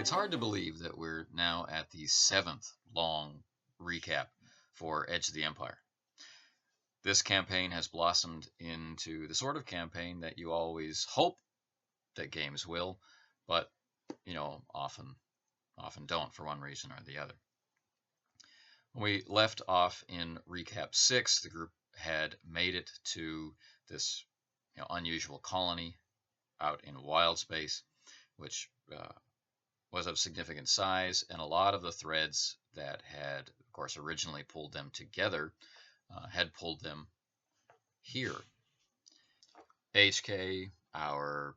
It's hard to believe that we're now at the 7th long recap for Edge of the Empire. This campaign has blossomed into the sort of campaign that you always hope that games will, but often don't for one reason or the other. When we left off in recap 6, the group had made it to this unusual colony out in wild space, which was of significant size, and a lot of the threads that had, of course, originally pulled them together had pulled them here. HK, our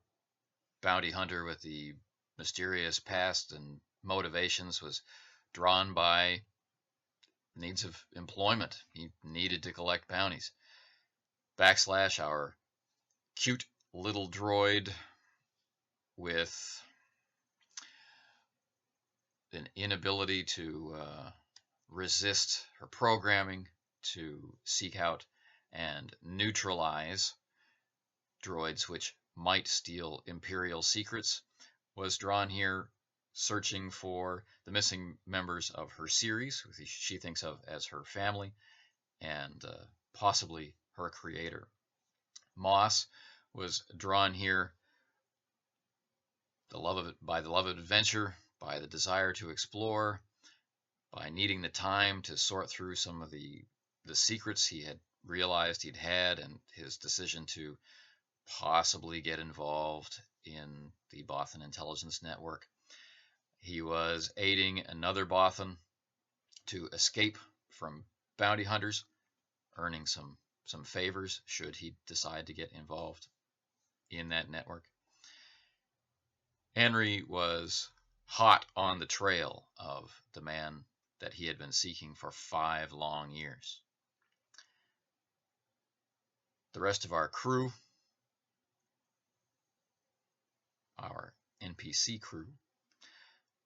bounty hunter with the mysterious past and motivations, was drawn by needs of employment. He needed to collect bounties. Backslash, our cute little droid with an inability to resist her programming, to seek out and neutralize droids which might steal Imperial secrets, was drawn here searching for the missing members of her series, which she thinks of as her family, and possibly her creator. Moss was drawn here by the love of adventure, by the desire to explore, by needing the time to sort through some of the secrets he had realized he'd had, and his decision to possibly get involved in the Bothan intelligence network. He was aiding another Bothan to escape from bounty hunters, earning some favors should he decide to get involved in that network. Henry was hot on the trail of the man that he had been seeking for 5 long years. The rest of our crew, our NPC crew,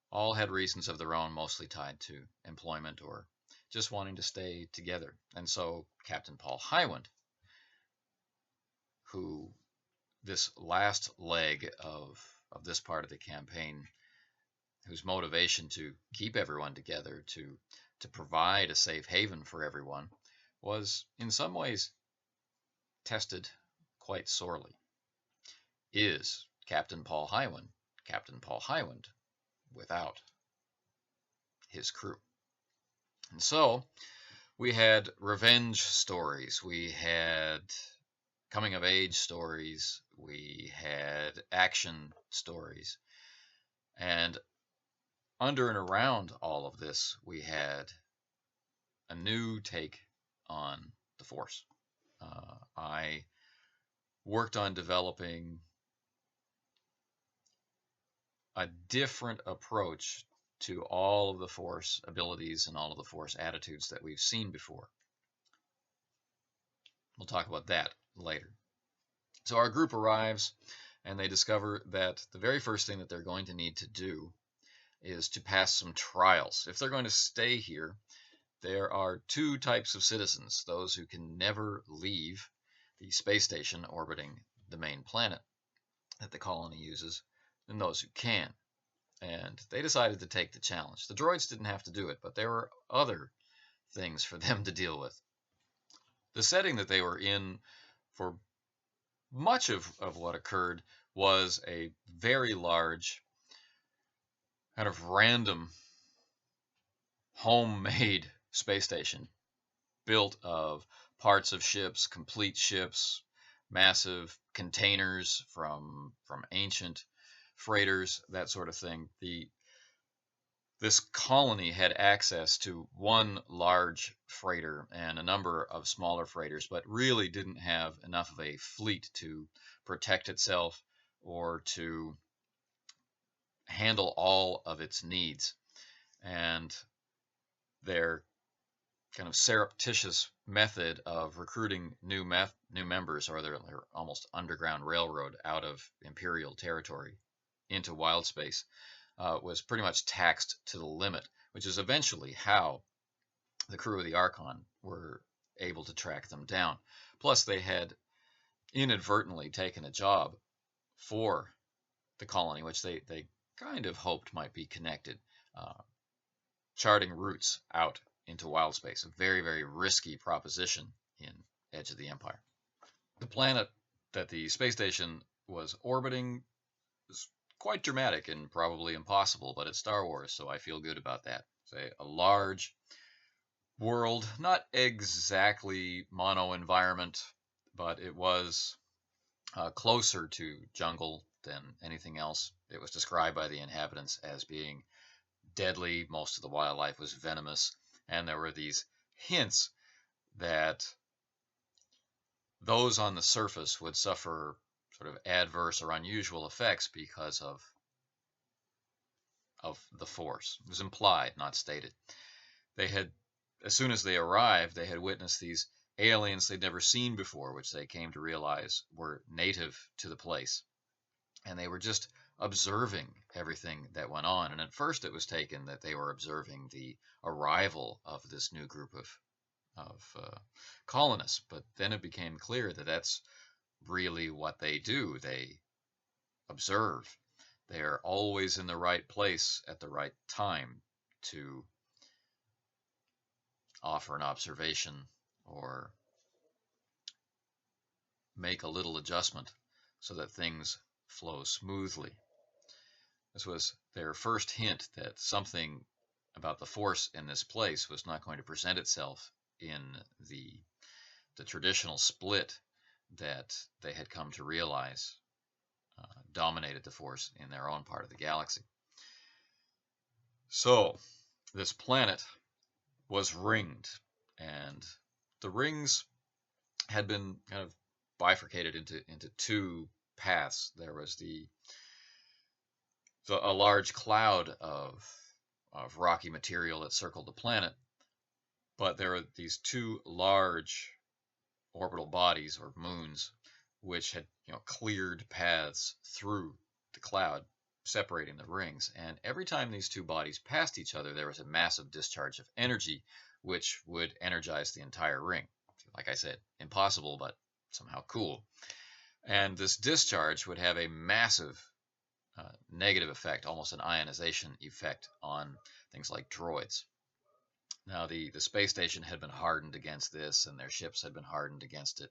all had reasons of their own, mostly tied to employment or just wanting to stay together. And so Captain Paul Highwind, who this last leg of this part of the campaign, whose motivation to keep everyone together, to provide a safe haven for everyone, was in some ways tested quite sorely, is Captain Paul Highwind without his crew. And so we had revenge stories, we had coming of age stories, we had action stories, and under and around all of this we had a new take on the Force. I worked on developing a different approach to all of the Force abilities and all of the Force attitudes that we've seen before. We'll talk about that later. So our group arrives, and they discover that the very first thing that they're going to need to do is to pass some trials. If they're going to stay here, there are 2 types of citizens: those who can never leave the space station orbiting the main planet that the colony uses, and those who can. And they decided to take the challenge. The droids didn't have to do it, but there were other things for them to deal with. The setting that they were in for much of what occurred was a very large, kind of random, homemade space station built of parts of ships, complete ships, massive containers from ancient freighters, that sort of thing. This colony had access to one large freighter and a number of smaller freighters, but really didn't have enough of a fleet to protect itself or to handle all of its needs. And their kind of surreptitious method of recruiting new members, or their almost underground railroad out of Imperial territory into wild space, was pretty much taxed to the limit, which is eventually how the crew of the Archon were able to track them down. Plus, they had inadvertently taken a job for the colony, which they kind of hoped might be connected, charting routes out into wild space. A very, very risky proposition in Edge of the Empire. The planet that the space station was orbiting is quite dramatic and probably impossible, but it's Star Wars, so I feel good about that. Say a large world, not exactly mono environment, but it was closer to jungle than anything else. It was described by the inhabitants as being deadly. Most of the wildlife was venomous, and there were these hints that those on the surface would suffer sort of adverse or unusual effects because of the Force. It was implied, not stated. They had, as soon as they arrived, they had witnessed these aliens they'd never seen before, which they came to realize were native to the place. And they were just observing everything that went on. And at first, it was taken that they were observing the arrival of this new group of colonists. But then it became clear that that's really what they do. They observe. They are always in the right place at the right time to offer an observation or make a little adjustment so that things flow smoothly. This was their first hint that something about the Force in this place was not going to present itself in the traditional split that they had come to realize dominated the Force in their own part of the galaxy. So, this planet was ringed, and the rings had been kind of bifurcated into two paths. There was a large cloud of rocky material that circled the planet, but there are these two large orbital bodies or moons which had cleared paths through the cloud separating the rings, and every time these two bodies passed each other there was a massive discharge of energy which would energize the entire ring. Like I said, impossible but somehow cool. And this discharge would have a massive negative effect, almost an ionization effect on things like droids. Now, the space station had been hardened against this, and their ships had been hardened against it.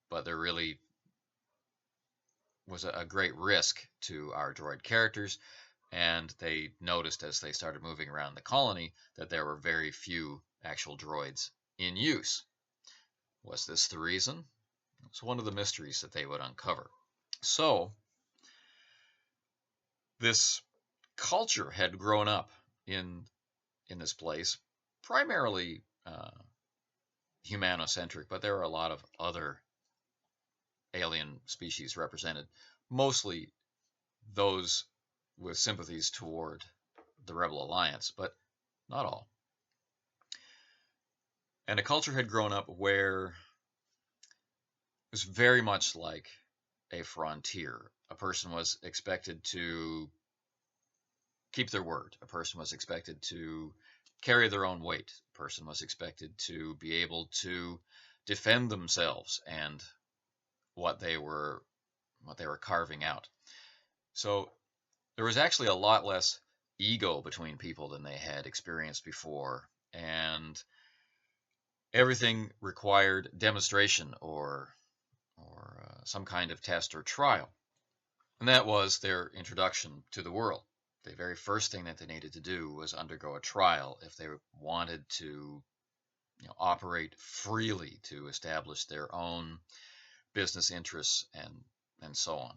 But there really was a great risk to our droid characters, and they noticed as they started moving around the colony that there were very few actual droids in use. Was this the reason? It's one of the mysteries that they would uncover. So, this culture had grown up in this place, primarily humanocentric, but there are a lot of other alien species represented, mostly those with sympathies toward the Rebel Alliance, but not all. And a culture had grown up where it was very much like a frontier. A person was expected to keep their word. A person was expected to carry their own weight. A person was expected to be able to defend themselves and what they were carving out. So there was actually a lot less ego between people than they had experienced before, and everything required demonstration or some kind of test or trial. And that was their introduction to the world. The very first thing that they needed to do was undergo a trial if they wanted to operate freely, to establish their own business interests and so on.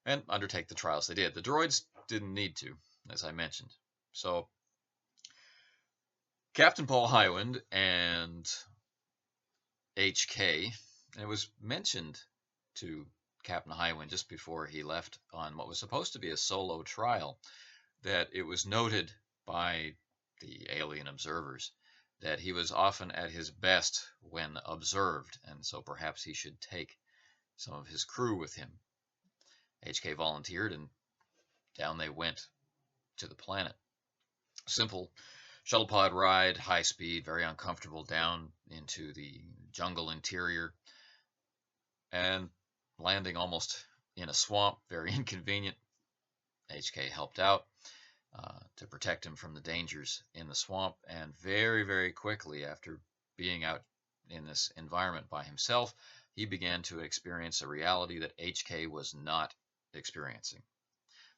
And undertake the trials they did. The droids didn't need to, as I mentioned. So Captain Paul Highwind and HK, and it was mentioned to Captain Highwind just before he left on what was supposed to be a solo trial, that it was noted by the alien observers that he was often at his best when observed, and so perhaps he should take some of his crew with him. HK volunteered, and down they went to the planet. Simple shuttle pod ride, high speed, very uncomfortable, down into the jungle interior, and landing almost in a swamp, very inconvenient. HK helped out to protect him from the dangers in the swamp, and very, very quickly after being out in this environment by himself, he began to experience a reality that HK was not experiencing.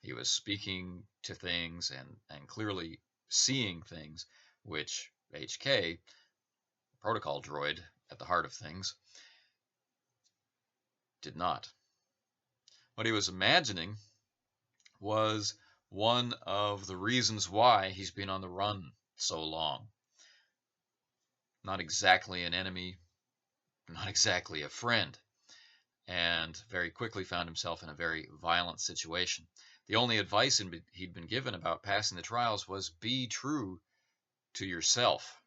He was speaking to things and clearly seeing things which HK, protocol droid at the heart of things, did not. What he was imagining was one of the reasons why he's been on the run so long. Not exactly an enemy, not exactly a friend, and very quickly found himself in a very violent situation. The only advice he'd been given about passing the trials was be true to yourself.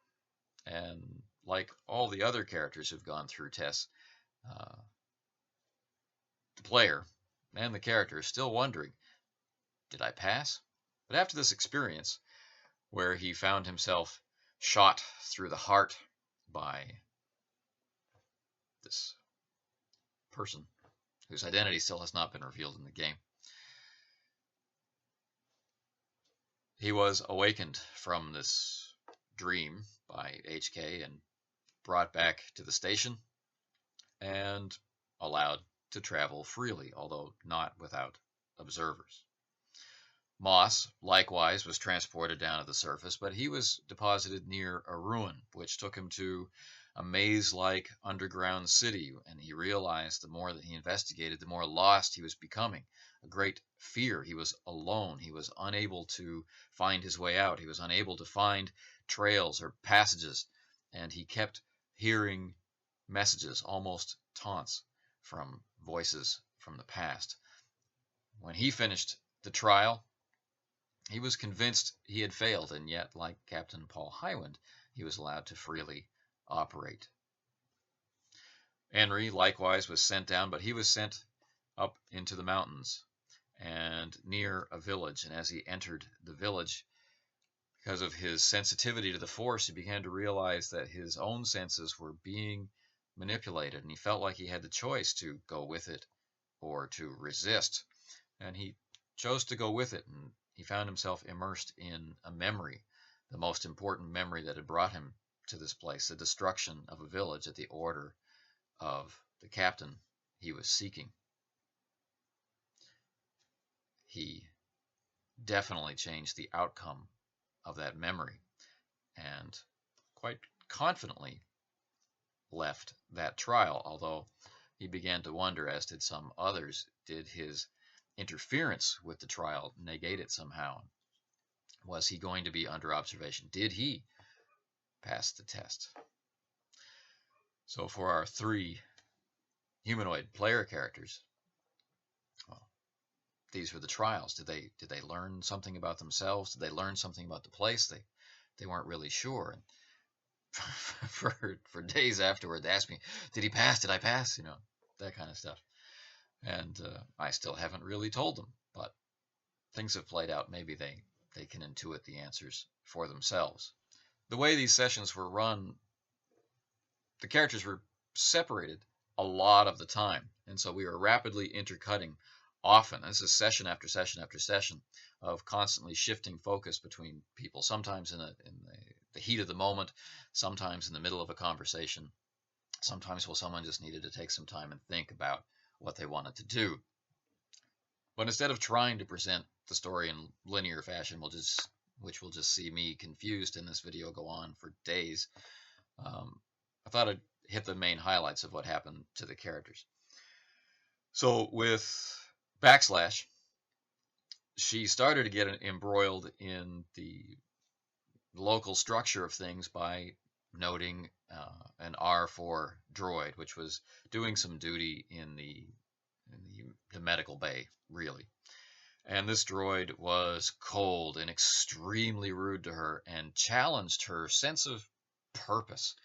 And like all the other characters who've gone through tests, the player and the character is still wondering, did I pass? But after this experience, where he found himself shot through the heart by this person whose identity still has not been revealed in the game, he was awakened from this dream by HK and brought back to the station and allowed to travel freely, although not without observers. Moss, likewise, was transported down to the surface, but he was deposited near a ruin, which took him to a maze-like underground city, and he realized the more that he investigated, the more lost he was becoming. A great fear. He was alone. He was unable to find his way out. He was unable to find trails or passages, and he kept hearing messages, almost taunts, from voices from the past. When he finished the trial, he was convinced he had failed, and yet, like Captain Paul Highwind, he was allowed to freely operate. Henry, likewise, was sent down, but he was sent up into the mountains and near a village. And as he entered the village, because of his sensitivity to the Force, he began to realize that his own senses were being manipulated, and he felt like he had the choice to go with it or to resist. And he chose to go with it, and he found himself immersed in a memory, the most important memory that had brought him to this place, the destruction of a village at the order of the captain he was seeking. He definitely changed the outcome of that memory and quite confidently left that trial, although he began to wonder, as did some others, did his interference with the trial negate it somehow? Was he going to be under observation? Did he pass the test? So for our 3 humanoid player characters, well, these were the trials. Did they learn something about themselves? Did they learn something about the place? They weren't really sure. And for days afterward, they asked me, "Did he pass? Did I pass?" That kind of stuff. And I still haven't really told them, but things have played out. Maybe they can intuit the answers for themselves. The way these sessions were run, the characters were separated a lot of the time, and so we were rapidly intercutting often. This is session after session after session of constantly shifting focus between people, sometimes in the heat of the moment, sometimes in the middle of a conversation, sometimes while someone just needed to take some time and think about what they wanted to do. But instead of trying to present the story in linear fashion, which will just see me confused in this video go on for days, I thought I'd hit the main highlights of what happened to the characters. So with Backslash, she started to get embroiled in the local structure of things by noting an R4 droid, which was doing some duty in the medical bay, really. And this droid was cold and extremely rude to her and challenged her sense of purpose.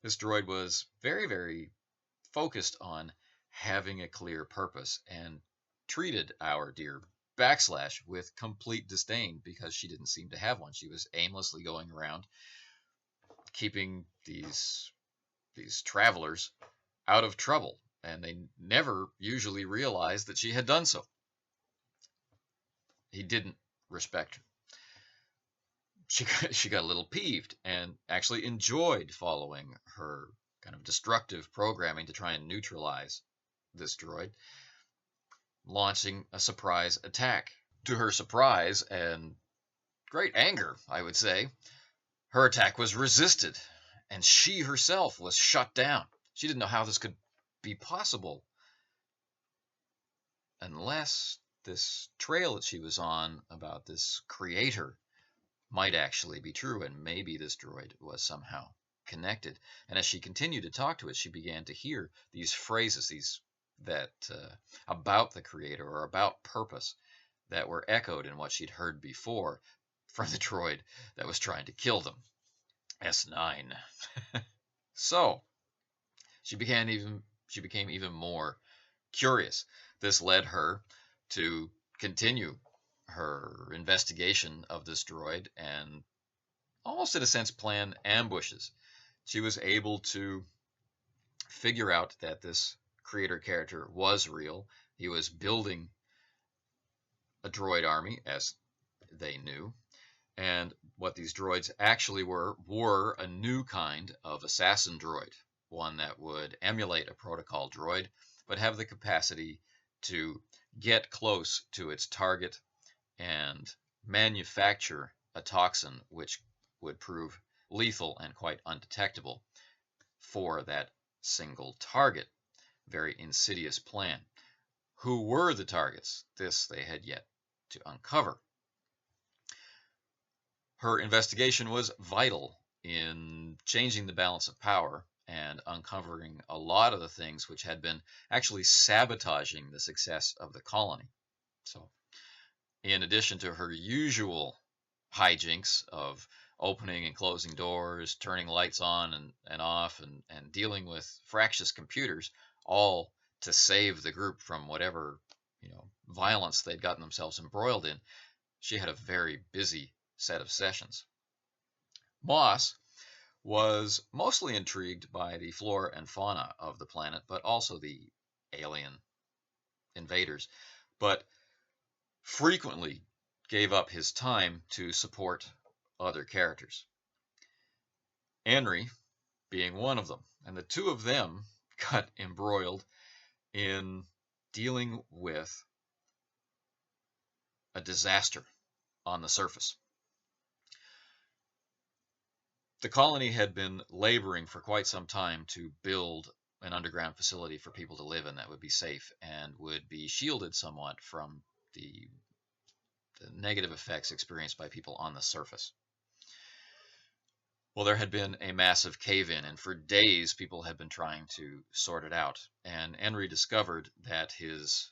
This droid was very, very focused on having a clear purpose and treated our dear Backslash with complete disdain because she didn't seem to have one. She was aimlessly going around keeping these travelers out of trouble, and they never usually realized that she had done so. he didn't respect her. She got a little peeved and actually enjoyed following her kind of destructive programming to try and neutralize this droid, launching a surprise attack. To her surprise and great anger, I would say, her attack was resisted, and she herself was shut down. She didn't know how this could be possible unless this trail that she was on about this creator might actually be true, and maybe this droid was somehow connected. And as she continued to talk to it, she began to hear these phrases, these that about the creator or about purpose, that were echoed in what she'd heard before from the droid that was trying to kill them, S9. So she became even more curious. This led her to continue her investigation of this droid and almost in a sense plan ambushes. She was able to figure out that this creator character was real. He was building a droid army, as they knew, and what these droids actually were a new kind of assassin droid, one that would emulate a protocol droid, but have the capacity to get close to its target and manufacture a toxin which would prove lethal and quite undetectable for that single target. Very insidious plan. Who were the targets? This they had yet to uncover. Her investigation was vital in changing the balance of power and uncovering a lot of the things which had been actually sabotaging the success of the colony. So, in addition to her usual hijinks of opening and closing doors, turning lights on and off, and dealing with fractious computers, all to save the group from whatever violence they'd gotten themselves embroiled in, she had a very busy set of sessions. Moss was mostly intrigued by the flora and fauna of the planet, but also the alien invaders, but frequently gave up his time to support other characters. Henry being one of them, and the two of them got embroiled in dealing with a disaster on the surface. The colony had been laboring for quite some time to build an underground facility for people to live in that would be safe and would be shielded somewhat from the negative effects experienced by people on the surface. Well, there had been a massive cave-in, and for days people had been trying to sort it out. And Henry discovered that his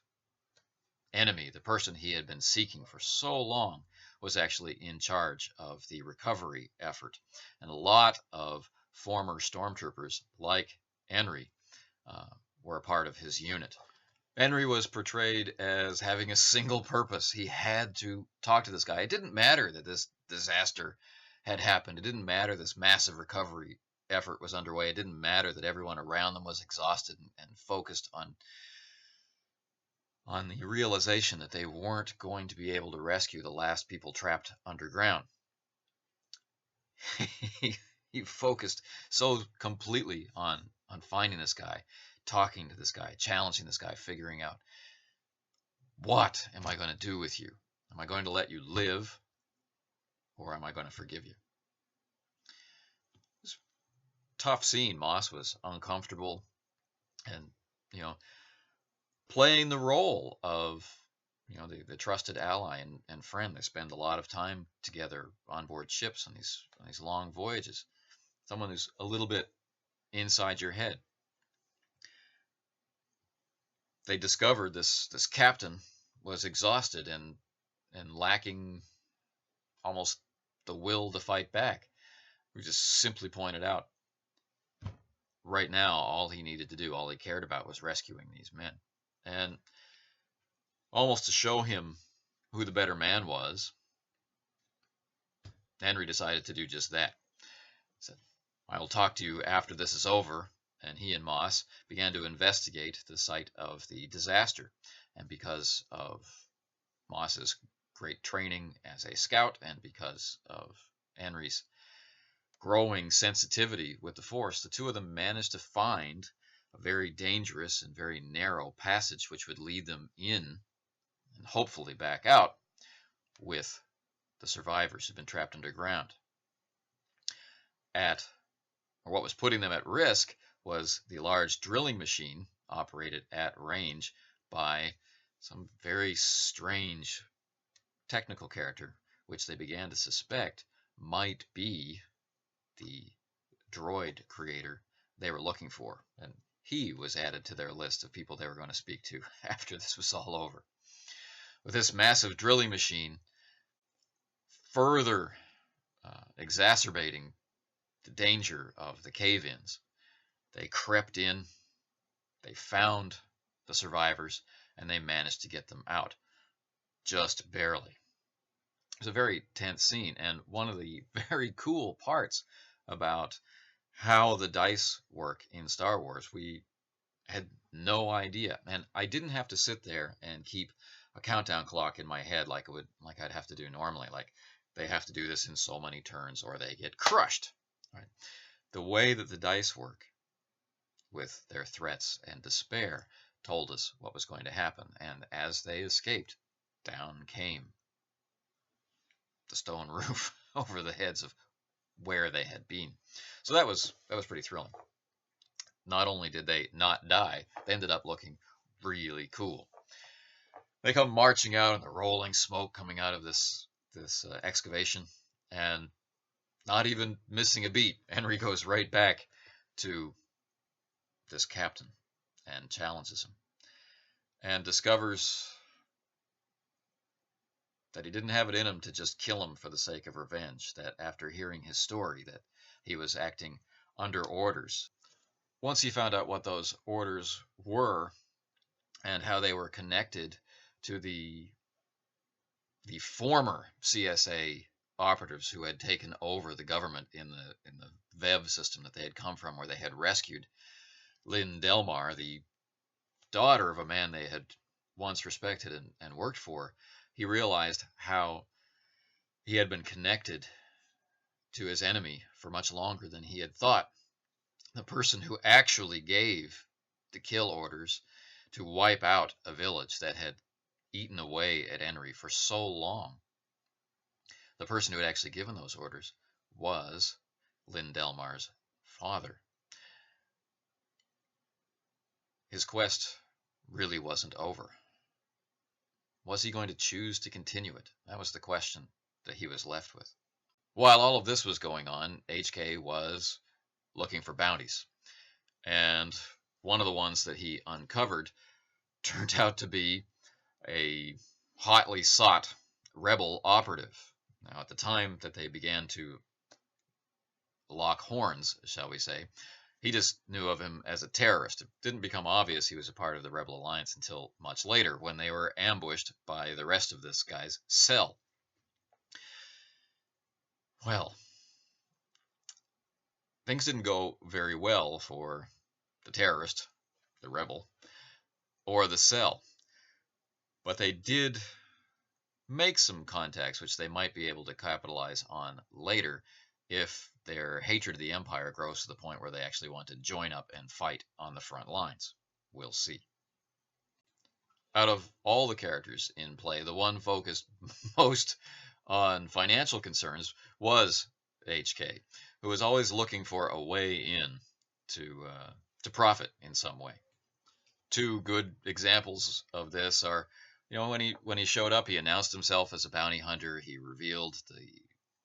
enemy, the person he had been seeking for so long, was actually in charge of the recovery effort. And a lot of former stormtroopers, like Henry, were a part of his unit. Henry was portrayed as having a single purpose. He had to talk to this guy. It didn't matter that this disaster had happened. It didn't matter this massive recovery effort was underway. It didn't matter that everyone around them was exhausted and focused on the realization that they weren't going to be able to rescue the last people trapped underground. He focused so completely on finding this guy, talking to this guy, challenging this guy, figuring out, what am I going to do with you? Am I going to let you live, or am I going to forgive you? It was a tough scene. Moss was uncomfortable and, playing the role of, the trusted ally and friend. They spend a lot of time together on board ships on these long voyages. Someone who's a little bit inside your head. They discovered this captain was exhausted and lacking almost the will to fight back. We just simply pointed out right now all he needed to do, all he cared about, was rescuing these men. And almost to show him who the better man was, Henry decided to do just that. He said, I will talk to you after this is over. And he and Moss began to investigate the site of the disaster. And because of Moss's great training as a scout and because of Henry's growing sensitivity with the Force, the two of them managed to find a very dangerous and very narrow passage which would lead them in and hopefully back out with the survivors who've been trapped underground. What was putting them at risk was the large drilling machine operated at range by some very strange technical character, which they began to suspect might be the droid creator they were looking for. And he was added to their list of people they were going to speak to after this was all over. With this massive drilling machine further exacerbating the danger of the cave-ins, they crept in, they found the survivors, and they managed to get them out, just barely. It was a very tense scene, and one of the very cool parts about how the dice work in Star Wars, we had no idea, and I didn't have to sit there and keep a countdown clock in my head like I'd have to do normally. Like, they have to do this in so many turns or they get crushed. Right? The way that the dice work with their threats and despair told us what was going to happen, and as they escaped, down came the stone roof over the heads of where they had been. So that was pretty thrilling. Not only did they not die, they ended up looking really cool. They come marching out in the rolling smoke coming out of this excavation, and not even missing a beat, Henry goes right back to this captain and challenges him, and discovers that he didn't have it in him to just kill him for the sake of revenge, that after hearing his story that he was acting under orders. Once he found out what those orders were and how they were connected to the former CSA operatives who had taken over the government in the VEV system that they had come from, where they had rescued Lynn Delmar, the daughter of a man they had once respected and worked for, he realized how he had been connected to his enemy for much longer than he had thought. The person who actually gave the kill orders to wipe out a village that had eaten away at Henry for so long, the person who had actually given those orders was Lynn Delmar's father. His quest really wasn't over. Was he going to choose to continue it? That was the question that he was left with. While all of this was going on, HK was looking for bounties. And one of the ones that he uncovered turned out to be a hotly sought rebel operative. Now, at the time that they began to lock horns, shall we say, he just knew of him as a terrorist. It didn't become obvious he was a part of the Rebel Alliance until much later, when they were ambushed by the rest of this guy's cell. Well, things didn't go very well for the terrorist, the rebel, or the cell. But they did make some contacts which they might be able to capitalize on later if their hatred of the Empire grows to the point where they actually want to join up and fight on the front lines. We'll see. Out of all the characters in play, the one focused most on financial concerns was HK, who was always looking for a way in to profit in some way. Two good examples of this are, when he showed up, he announced himself as a bounty hunter. He revealed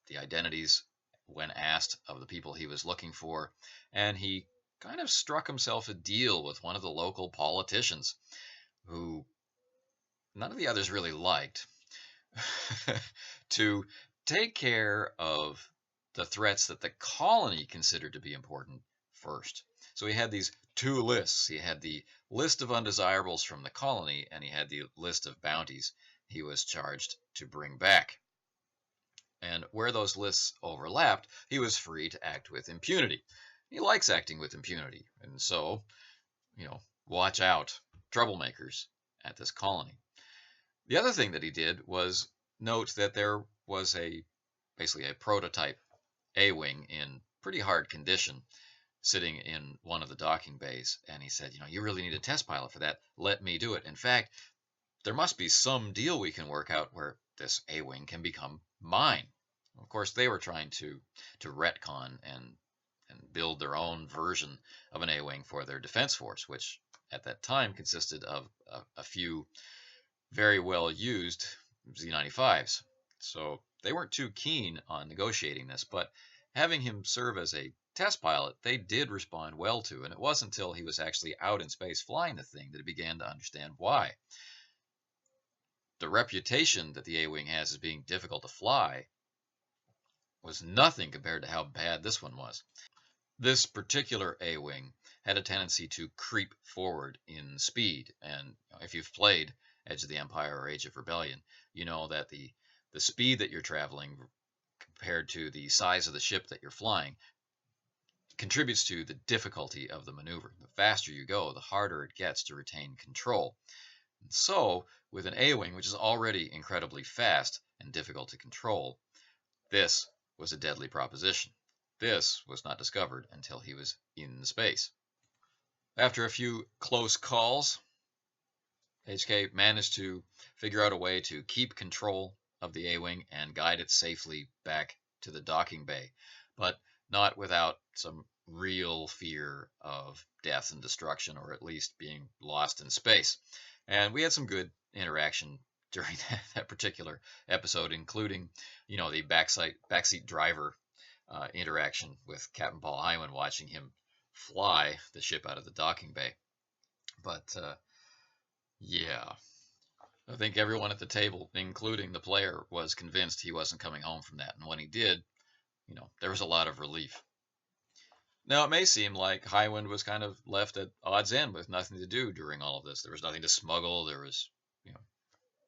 the identities when asked of the people he was looking for, and he kind of struck himself a deal with one of the local politicians who none of the others really liked to take care of the threats that the colony considered to be important first. So he had these two lists. He had the list of undesirables from the colony, and he had the list of bounties he was charged to bring back. And where those lists overlapped, he was free to act with impunity. He likes acting with impunity, and so, watch out, troublemakers at this colony. The other thing that he did was note that there was basically a prototype A-wing in pretty hard condition sitting in one of the docking bays, and he said, you really need a test pilot for that. Let me do it. In fact, there must be some deal we can work out where this A-wing can become mine. Of course, they were trying to retcon and build their own version of an A-wing for their defense force, which at that time consisted of a few very well used Z95s. So they weren't too keen on negotiating this, but having him serve as a test pilot, they did respond well to, and it wasn't until he was actually out in space flying the thing that he began to understand why. The reputation that the A-wing has as being difficult to fly was nothing compared to how bad this one was. This particular A-wing had a tendency to creep forward in speed, and if you've played Edge of the Empire or Age of Rebellion, you know that the speed that you're traveling compared to the size of the ship that you're flying contributes to the difficulty of the maneuver. The faster you go, the harder it gets to retain control. And so, with an A-wing, which is already incredibly fast and difficult to control, this was a deadly proposition. This was not discovered until he was in space. After a few close calls, HK managed to figure out a way to keep control of the A-wing and guide it safely back to the docking bay, but not without some real fear of death and destruction, or at least being lost in space. And we had some good interaction during that particular episode, including, the backseat driver interaction with Captain Paul Highwind, watching him fly the ship out of the docking bay. But yeah, I think everyone at the table, including the player, was convinced he wasn't coming home from that. And when he did, there was a lot of relief. Now, it may seem like Highwind was kind of left at odds end with nothing to do during all of this. There was nothing to smuggle. There was,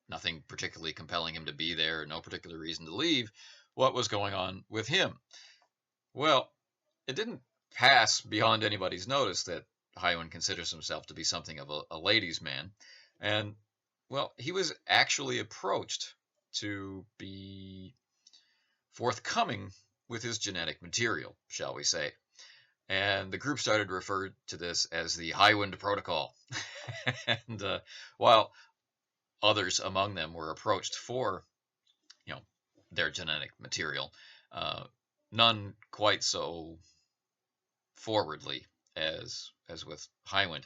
nothing particularly compelling him to be there, no particular reason to leave. What was going on with him? Well, it didn't pass beyond anybody's notice that Highwind considers himself to be something of a ladies' man. And, well, he was actually approached to be forthcoming with his genetic material, shall we say. And the group started to refer to this as the Highwind Protocol. And while others among them were approached for, their genetic material, none quite so forwardly as with Highwind.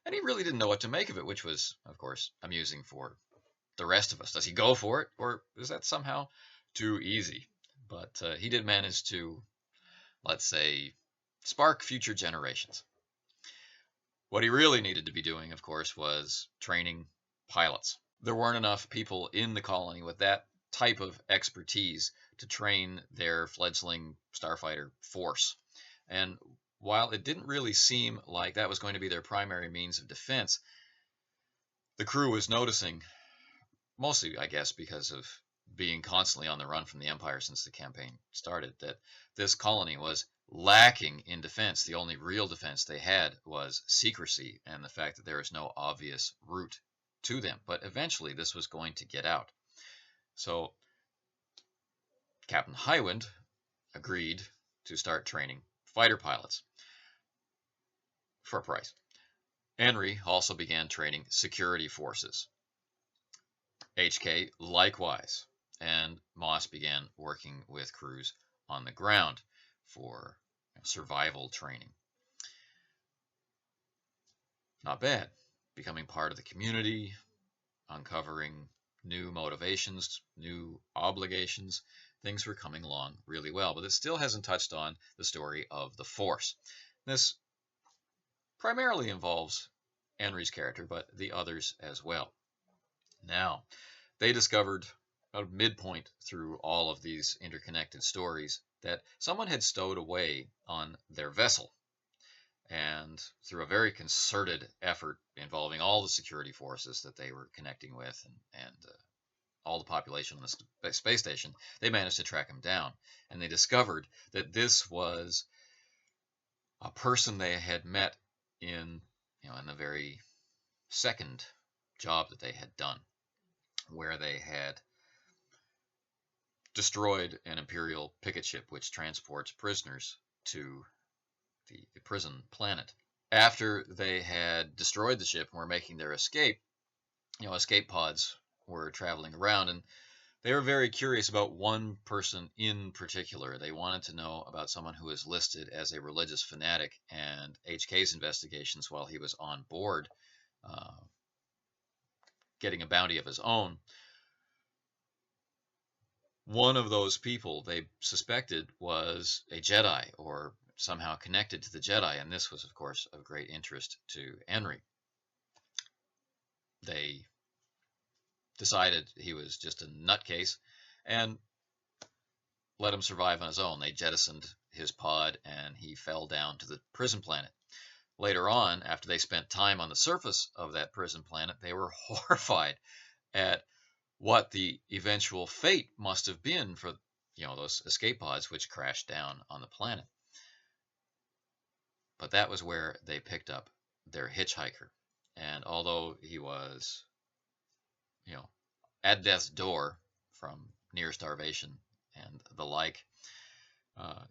And he really didn't know what to make of it, which was, of course, amusing for the rest of us. Does he go for it, or is that somehow too easy? But he did manage to, let's say, spark future generations. What he really needed to be doing, of course, was training pilots. There weren't enough people in the colony with that type of expertise to train their fledgling starfighter force. And while it didn't really seem like that was going to be their primary means of defense, the crew was noticing, mostly, I guess, because of being constantly on the run from the Empire since the campaign started, that this colony was lacking in defense. The only real defense they had was secrecy and the fact that there was no obvious route to them. But eventually this was going to get out. So Captain Highwind agreed to start training fighter pilots for a price. Henry also began training security forces. HK likewise, and Moss began working with crews on the ground for survival training. Not bad. Becoming part of the community, uncovering new motivations, new obligations. Things were coming along really well, but it still hasn't touched on the story of the Force. This primarily involves Henry's character, but the others as well. Now, they discovered about midpoint through all of these interconnected stories that someone had stowed away on their vessel. And through a very concerted effort involving all the security forces that they were connecting with and all the population on the space station, they managed to track him down. And they discovered that this was a person they had met in the very second job that they had done, where they had destroyed an Imperial picket ship which transports prisoners to the prison planet. After they had destroyed the ship and were making their escape, escape pods were traveling around, and they were very curious about one person in particular. They wanted to know about someone who was listed as a religious fanatic, and HK's investigations while he was on board, getting a bounty of his own. One of those people they suspected was a Jedi, or somehow connected to the Jedi, and this was, of course, of great interest to Henry. They decided he was just a nutcase and let him survive on his own. They jettisoned his pod, and he fell down to the prison planet. Later on, after they spent time on the surface of that prison planet, they were horrified at what the eventual fate must have been for those escape pods which crashed down on the planet. But that was where they picked up their hitchhiker. And although he was, at death's door from near starvation and the like,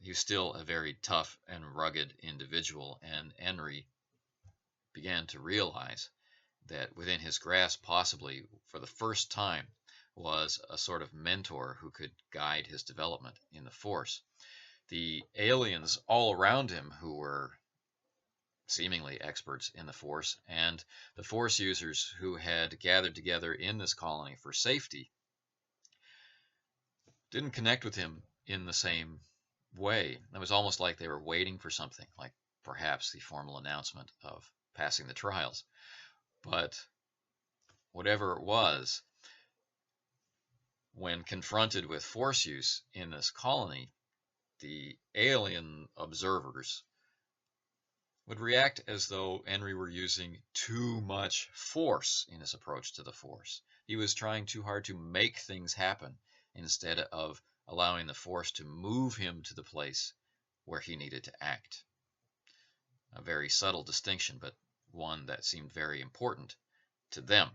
he was still a very tough and rugged individual. And Henry began to realize that within his grasp, possibly for the first time, was a sort of mentor who could guide his development in the Force. The aliens all around him, who were seemingly experts in the Force, and the Force users who had gathered together in this colony for safety, didn't connect with him in the same way. It was almost like they were waiting for something, like perhaps the formal announcement of passing the trials. But whatever it was, when confronted with Force use in this colony, the alien observers would react as though Henry were using too much force in his approach to the Force. He was trying too hard to make things happen instead of allowing the Force to move him to the place where he needed to act. A very subtle distinction, but one that seemed very important to them.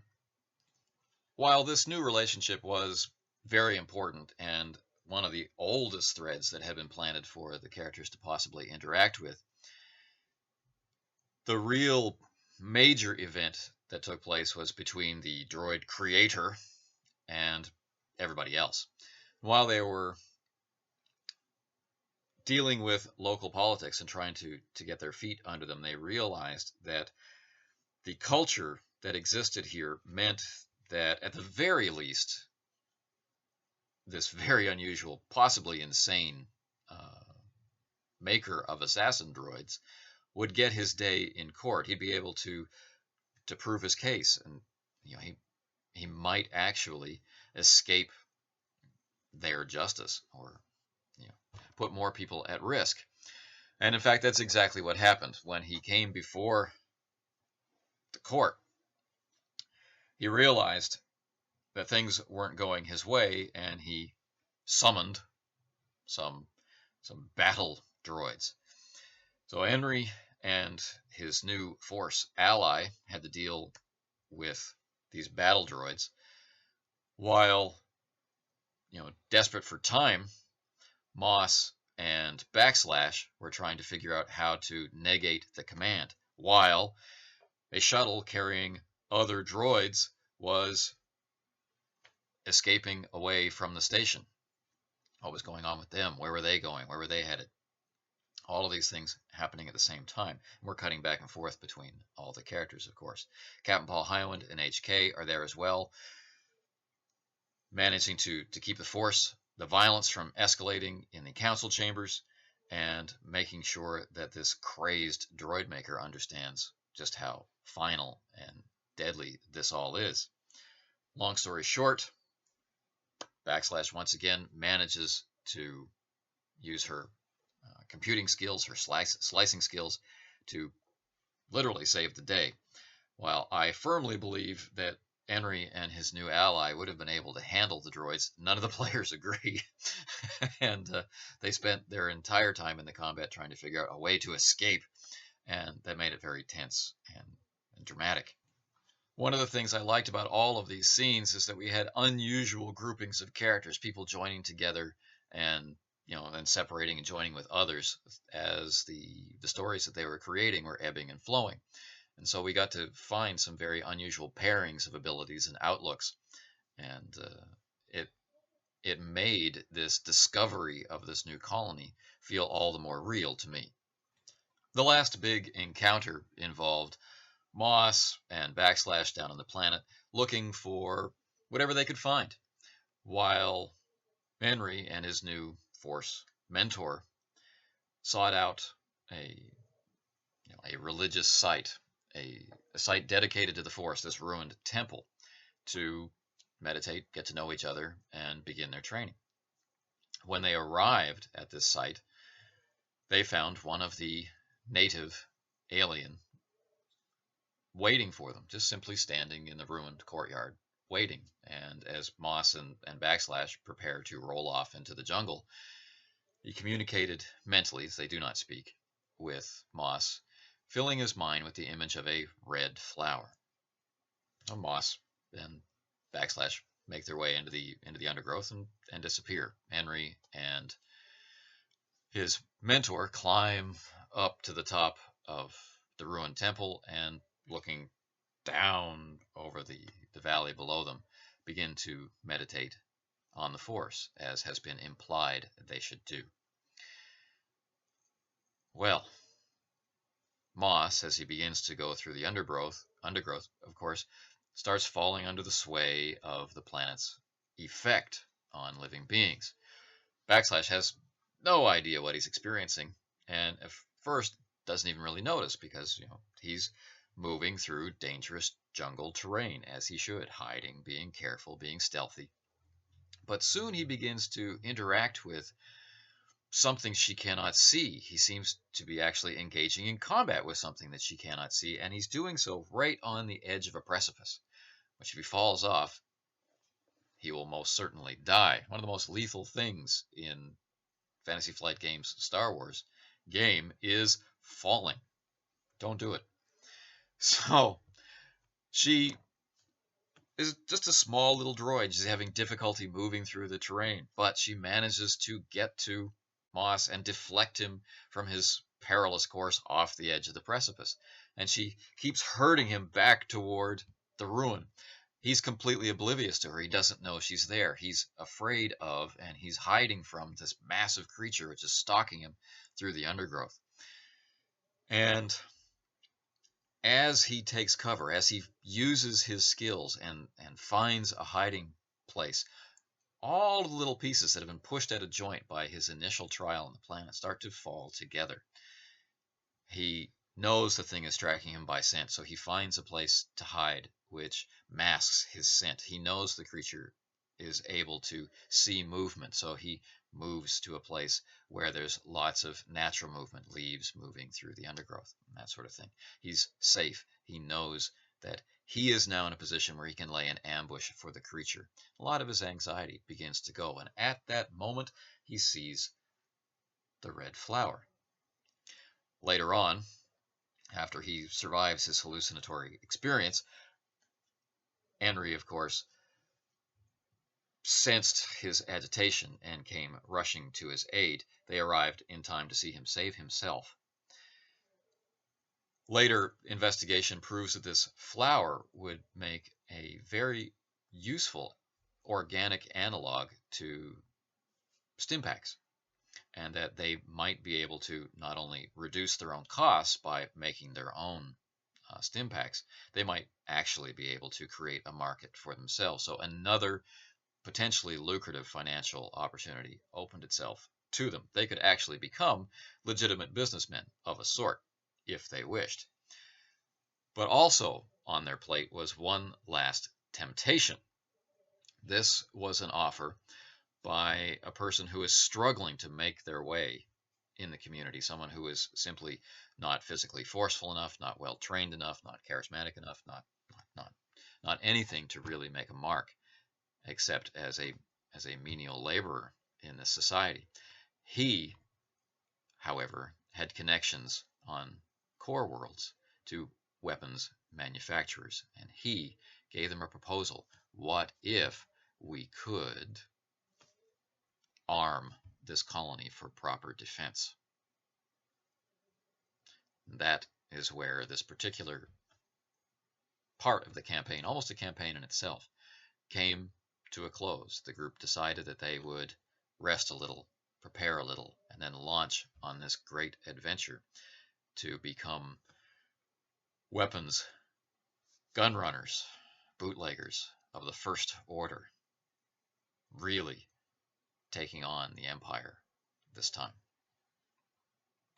While this new relationship was very important and one of the oldest threads that had been planted for the characters to possibly interact with, the real major event that took place was between the droid creator and everybody else. While they were dealing with local politics and trying to get their feet under them, they realized that the culture that existed here meant that, at the very least, this very unusual, possibly insane maker of assassin droids would get his day in court. He'd be able to prove his case, and he might actually escape their justice, or put more people at risk. And in fact, that's exactly what happened when he came before the court. He realized that things weren't going his way, and he summoned some battle droids. So Henry and his new Force ally had to deal with these battle droids, while desperate for time, Moss and Backslash were trying to figure out how to negate the command, while a shuttle carrying other droids was escaping away from the station. What was going on with them? Where were they going? Where were they headed? All of these things happening at the same time. And we're cutting back and forth between all the characters, of course. Captain Paul Highwind and HK are there as well, managing to keep the violence from escalating in the council chambers, and making sure that this crazed droid maker understands just how final and deadly this all is. Long story short, Backslash once again manages to use her computing skills, her slicing skills, to literally save the day. While I firmly believe that Henry and his new ally would have been able to handle the droids, none of the players agreed. And they spent their entire time in the combat trying to figure out a way to escape, and that made it very tense and dramatic. One of the things I liked about all of these scenes is that we had unusual groupings of characters, people joining together and then separating and joining with others as the stories that they were creating were ebbing and flowing. And so we got to find some very unusual pairings of abilities and outlooks, and it it made this discovery of this new colony feel all the more real to me. The last big encounter involved Moss and Backslash down on the planet looking for whatever they could find, while Henry and his new Force mentor sought out a religious site, a site dedicated to the Force, this ruined temple, to meditate, get to know each other, and begin their training. When they arrived at this site, they found one of the native alien waiting for them, just simply standing in the ruined courtyard, waiting. And as Moss and Backslash prepare to roll off into the jungle, he communicated mentally, as they do not speak, with Moss, filling his mind with the image of a red flower. And Moss and Backslash make their way into the undergrowth and disappear. Henry and his mentor climb up to the top of the ruined temple and, looking down over the valley below them, begin to meditate on the Force, as has been implied they should do. Well, Moss, as he begins to go through the undergrowth, of course, starts falling under the sway of the planet's effect on living beings. Backslash has no idea what he's experiencing, and at first doesn't even really notice, because he's moving through dangerous jungle terrain, as he should, hiding, being careful, being stealthy. But soon he begins to interact with something she cannot see. He seems to be actually engaging in combat with something that she cannot see, and he's doing so right on the edge of a precipice, which, if he falls off, he will most certainly die. One of the most lethal things in Fantasy Flight Games' Star Wars game is falling. Don't do it. So she is just a small little droid. She's having difficulty moving through the terrain, but she manages to get to Moss and deflect him from his perilous course off the edge of the precipice. And she keeps herding him back toward the ruin. He's completely oblivious to her. He doesn't know she's there. He's afraid of, and he's hiding from, this massive creature which is stalking him through the undergrowth. And as he takes cover, as he uses his skills and finds a hiding place, all the little pieces that have been pushed at a joint by his initial trial on the planet start to fall together. He knows the thing is tracking him by scent, so he finds a place to hide which masks his scent. He knows the creature is able to see movement, so he moves to a place where there's lots of natural movement, leaves moving through the undergrowth, and that sort of thing. He's safe. He knows that he is now in a position where he can lay an ambush for the creature. A lot of his anxiety begins to go, and at that moment, he sees the red flower. Later on, after he survives his hallucinatory experience, Henry, of course, sensed his agitation and came rushing to his aid. They arrived in time to see him save himself. Later investigation proves that this flower would make a very useful organic analog to stimpaks, and that they might be able to not only reduce their own costs by making their own stimpaks, they might actually be able to create a market for themselves. So another potentially lucrative financial opportunity opened itself to them. They could actually become legitimate businessmen of a sort, if they wished. But also on their plate was one last temptation. This was an offer by a person who is struggling to make their way in the community, someone who is simply not physically forceful enough, not well trained enough, not charismatic enough, not anything to really make a mark, except as a menial laborer in this society. He, however, had connections on core worlds to weapons manufacturers, and he gave them a proposal. What if we could arm this colony for proper defense? That is where this particular part of the campaign, almost a campaign in itself, came to a close. The group decided that they would rest a little, prepare a little, and then launch on this great adventure to become weapons gun runners, bootleggers of the First Order, really taking on the Empire this time.